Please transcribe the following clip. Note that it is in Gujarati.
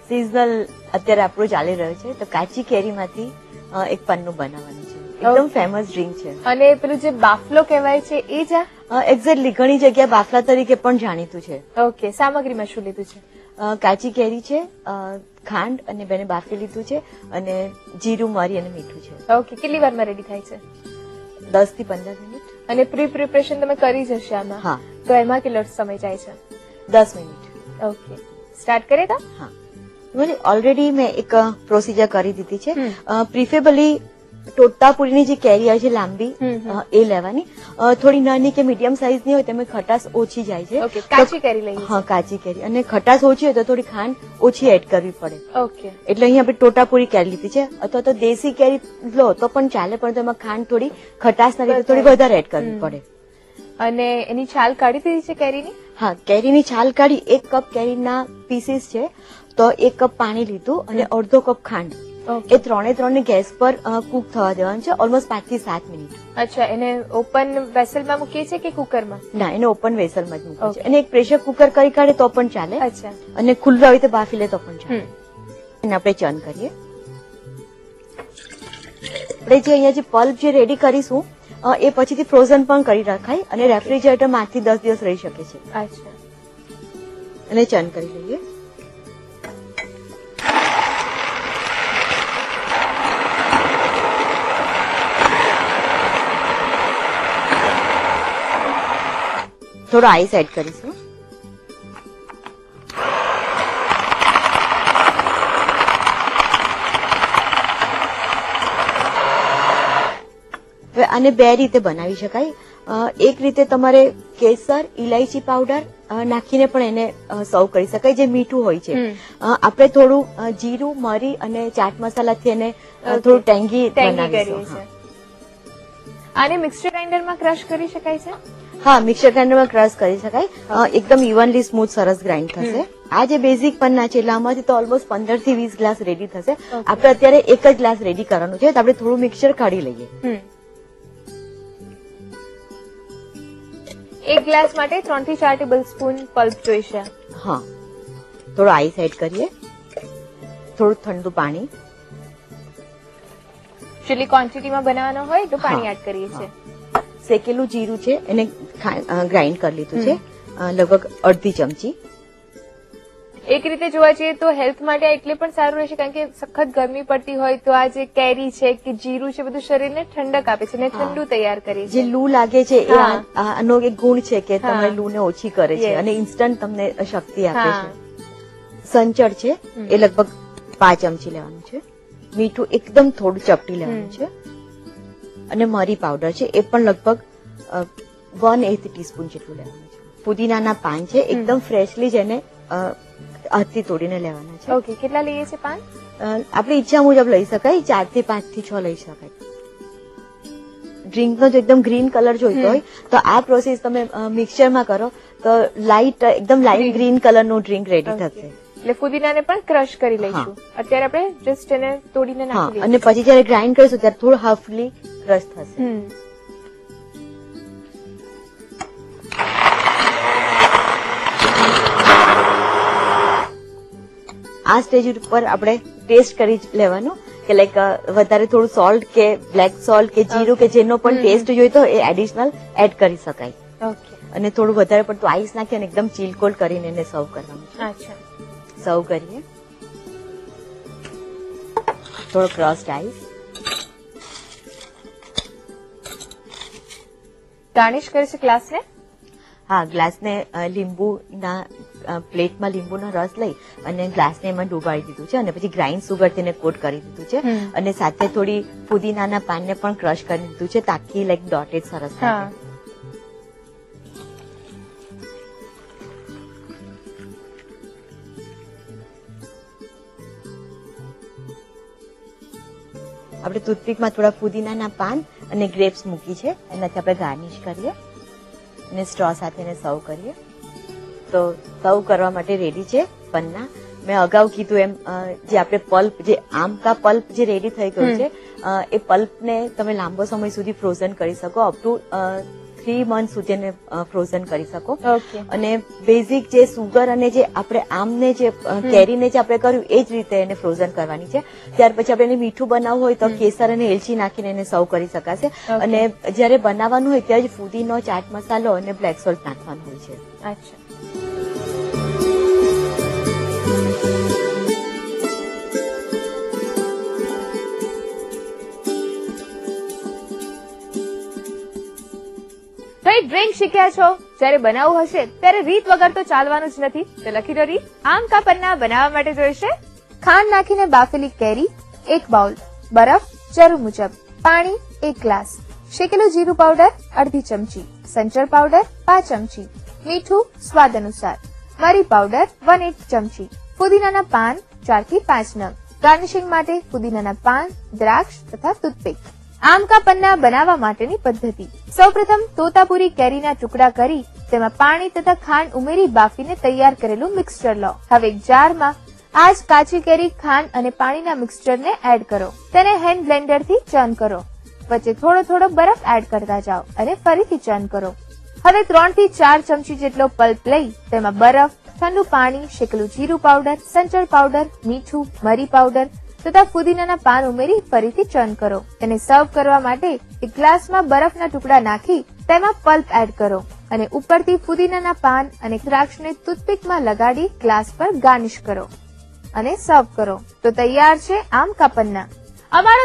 સિઝનલ અત્યારે આપણું ચાલી રહ્યું છે, તો કાચી કેરીમાંથી એક પન્નું બનાવવાનું છે. એકદમ ફેમસ ડ્રિંક છે. અને પેલું જે બાફલો કહેવાય છે એ જ એક્ઝેક્ટલી ઘણી જગ્યાએ બાફલા તરીકે પણ જાણીતું છે. ઓકે, સામગ્રીમાં શું લીધું છે? કાચી કેરી છે, ખાંડ અને બેને બાફી લીધું છે, અને જીરું, મરી અને મીઠું છે. ઓકે, કેટલી વારમાં રેડી થાય છે? 10 થી 15 મિનિટ. અને પ્રી પ્રિપરેશન તમે કરી જ હશે આમાં? હા. તો એમાં કેટલો સમય જાય છે? 10 મિનિટ. ઓકે, સ્ટાર્ટ કરીએ તો? હા, ઓલરેડી મેં એક પ્રોસીજર કરી દીધી છે. પ્રિફરેબલી ટોટાપુરીની જે કેરી આવે છે લાંબી, એ લેવાની. થોડી નાની કે મીડિયમ સાઈઝની હોય તેમાં ખટાશ ઓછી જાય છે. ઓકે, કાચી કેરી લઈએ. હા, કાચી કેરી. અને ખટાશ ઓછી હોય તો થોડી ખાંડ ઓછી એડ કરવી પડે. ઓકે, એટલે અહીં આપણે ટોટાપુરી કેરી લીધી છે. અથવા તો દેશી કેરી લો તો પણ ચાલે, પણ તેમાં ખાંડ થોડી ખટાશ ના લીધે થોડી વધારે એડ કરવી પડે. અને એની છાલ કાઢી દીધી છે કેરીની? હા, કેરીની છાલ કાઢી. 1 કપ કેરીના પીસીસ છે તો 1 કપ પાણી લીધું અને અડધો કપ ખાંડ. એ ત્રણે ગેસ પર કુક થવા દેવાનું છે, ઓલમોસ્ટ 5 થી 7 મિનિટ. અચ્છા, એને ઓપન વેસલમાં મૂકીએ છીએ કે કુકરમાં? ના, એને ઓપન વેસલમાં જ મૂકવું છે. અને એક પ્રેશર કુકર કરી કાઢે તો પણ ચાલે. અચ્છા. અને ખુલ્લું આવી રીતે બાફી લે તો પણ ચાલે. અને આપણે ચર્ન કરીએ. આપણે જે અહીંયા જે પલ્પ જે રેડી કરીશું એ પછીથી ફ્રોઝન પણ કરી રખાય અને રેફ્રિજરેટરમાં 8 થી 10 દિવસ રહી શકે છે. અચ્છા. અને ચર્ન કરી લઈએ. થોડો આઈસ એડ કરીશું. આને 2 રીતે બનાવી શકાય. એક રીતે તમારે કેસર, ઇલાયચી પાવડર નાખીને પણ એને સર્વ કરી શકાય, જે મીઠું હોય છે. આપણે થોડું જીરું, મરી અને ચાટ મસાલાથી એને થોડું ટેંગી બનાવીશું. આને મિક્સર ગ્રાઇન્ડરમાં ક્રશ કરી શકાય છે? હા, મિક્સર ગ્રાઇન્ડરમાં ક્રશ કરી શકાય. એકદમ ઇવનલી સ્મૂથ સરસ ગ્રાઇન્ડ થશે. આ જે બેઝિક પન્ના છે એટલે આમાંથી તો ઓલમોસ્ટ 15 થી 20 ગ્લાસ રેડી થશે. આપણે અત્યારે 1 જ ગ્લાસ રેડી કરવાનું છે, તો આપણે થોડું મિક્સર કાઢી લઈએ. 1 ગ્લાસ માટે 3 થી 4 ટેબલ સ્પૂન પલ્પ જોઈશે. હા, થોડો આઈસ એડ કરીએ. થોડું ઠંડુ પાણી. જેટલી ક્વોન્ટિટીમાં બનાવવાનો હોય તો પાણી એડ કરીએ છીએ. શેકેલું જીરું છે એને ગ્રાઇન્ડ કરી લીધું છે, લગભગ અડધી ચમચી. એક રીતે જોવા જઈએ તો હેલ્થ માટે એટલે પણ સારું રહેશે, કારણ કે સખત ગરમી પડતી હોય તો આ જે કેરી છે કે જીરું છે બધું શરીરને ઠંડક આપે છે અને ઠંડુ તૈયાર કરે છે. જે લૂ લાગે છે એ આનો એક ગુણ છે કે તમારી લૂને ઓછી કરે છે અને ઇન્સ્ટન્ટ તમને શક્તિ આપે છે. સંચળ છે એ લગભગ 5 ચમચી લેવાનું છે. મીઠું એકદમ થોડું ચપટી લેવાનું છે. અને મરી પાવડર છે એ પણ લગભગ 1/8 ટીસ્પૂન જેટલું લેવાનું છે. પુદીનાના પાન છે એકદમ ફ્રેશલી જ એને હાથથી તોડીને લેવાના છે. ઓકે, કેટલા લઈએ છે પાન? આપણી ઈચ્છા મુજબ લઈ શકાય. 4 થી 5 થી 6 લઈ શકાય. ડ્રિંકનો જો એકદમ ગ્રીન કલર જોઈતો હોય તો આ પ્રોસેસ તમે મિક્સચરમાં કરો તો એકદમ લાઇટ ગ્રીન કલરનું ડ્રિંક રેડી થશે. એટલે ફુદીનાને પણ ક્રશ કરી લઈશું. અત્યારે આપણે જસ્ટ એને તોડીને નાખી દઈશું. અને પછી જયારે ગ્રાઇન્ડ કરીશું ત્યારે થોડું હફલી ક્રશ થશે. આ સ્ટેજ ઉપર આપણે ટેસ્ટ કરી લેવાનું કે લાઈક વધારે થોડું સોલ્ટ કે બ્લેક સોલ્ટ કે જીરું કે જેનો પણ ટેસ્ટ જોઈતો એ એડિશનલ એડ કરી શકાય. ઓકે. અને થોડું વધારે પડતું આઈસ નાખી અને એકદમ ચીલ કોલ્ડ કરીને એને સર્વ કરવાનું છે. અચ્છા. સર્વ કરીએ. થોડો ક્રસ્ડ આઈસ. ગાર્નિશ કરીશું ગ્લાસને? હા, ગ્લાસને લીંબુના પ્લેટમાં લીંબુનો રસ લઈ અને ગ્લાસને એમાં ડૂબાડી દીધું છે અને પછી ગ્રાઇન્ડ સુગરથી એને કોટ કરી દીધું છે અને સાથે થોડી પુદીનાના પાનને પણ ક્રશ કરી દીધું છે તાકી લાઈક ડોટેડ સરસ થાય. આપણે ટૂથપીકમાં થોડા પુદીનાના પાન અને ગ્રેપ્સ મૂકી છે, એનાથી આપણે ગાર્નિશ કરીએ અને સ્ટ્રો સાથે એને સર્વ કરીએ. તો સર્વ કરવા માટે રેડી છે પન્ના. મેં અગાઉ કીધું એમ જે આપણે પલ્પ જે આમ કા પલ્પ જે રેડી થઈ ગયું છે એ પલ્પને તમે લાંબો સમય સુધી ફ્રોઝન કરી શકો. અપ ટુ 3 મંથ સુધી એને ફ્રોઝન કરી શકો. ઓકે. અને બેઝિક જે સુગર અને જે આપણે આમને જે કેરીને જે આપણે કર્યું એ જ રીતે એને ફ્રોઝન કરવાની છે. ત્યાર પછી આપણે એને મીઠું બનાવવું હોય તો કેસર અને એલચી નાખીને એને સર્વ કરી શકાશે. અને જ્યારે બનાવવાનું હોય ત્યારે જ ફુદીનો, ચાટ મસાલો અને બ્લેક સોલ્ટ નાખવાનું હોય છે. અચ્છા. કઈ ડ્રિંક શીખ્યા છો? જ્યારે બનાવવું હશે ત્યારે રીત વગર તો ચાલવાનું જ નથી. તો લખી દો રીત. આમ કા પન્ના બનાવવા માટે જોઈશે ખાંડ નાખીને બાફેલી કેરી 1 બાઉલ, બરફ જરૂર મુજબ, પાણી 1 ગ્લાસ, શેકેલું જીરું પાવડર અડધી ચમચી, સંચળ પાવડર 5 ચમચી, મીઠું સ્વાદ અનુસાર, મરી પાવડર 1/8 ચમચી, ફુદીનાના પાન 4 થી 5 નંગ. ગાર્નિશિંગ માટે ફુદીનાના પાન, દ્રાક્ષ તથા ટૂથપીક. આમ કા પન્ના બનાવવા માટેની પદ્ધતિ. સૌપ્રથમ તોતાપુરી કેરીના ટુકડા કરી તેમાં પાણી તથા ખાંડ ઉમેરી બાફીને તૈયાર કરેલું મિક્સચર લો. હવે એક જારમાં આ જ કાચી કેરી, ખાંડ અને પાણીના મિક્સચરને એડ કરો. તેને હેન્ડ બ્લેન્ડરથી ચર્ન કરો. વચ્ચે થોડો થોડો બરફ એડ કરતા જાઓ અને ફરીથી ચર્ન કરો. હવે 3 થી 4 ચમચી જેટલો પલ્પ લઈ તેમાં બરફ, ઠંડુ પાણી, શેકેલું જીરું પાવડર, સંચળ પાવડર, મીઠું, મરી પાવડર તથા ફુદીનાના પાન ઉમેરી ફરીથી ચર્ન કરો. તેને સર્વ કરવા માટે એક ગ્લાસમાં બરફના ટુકડા નાખી તેમાં પલ્પ એડ કરો અને ઉપરથી ફુદીનાના પાન અને દ્રાક્ષને ટૂથપીકમાં લગાડી ગ્લાસ પર ગાર્નિશ કરો અને સર્વ કરો. તો તૈયાર છે આમ કા પન્ના. અમારો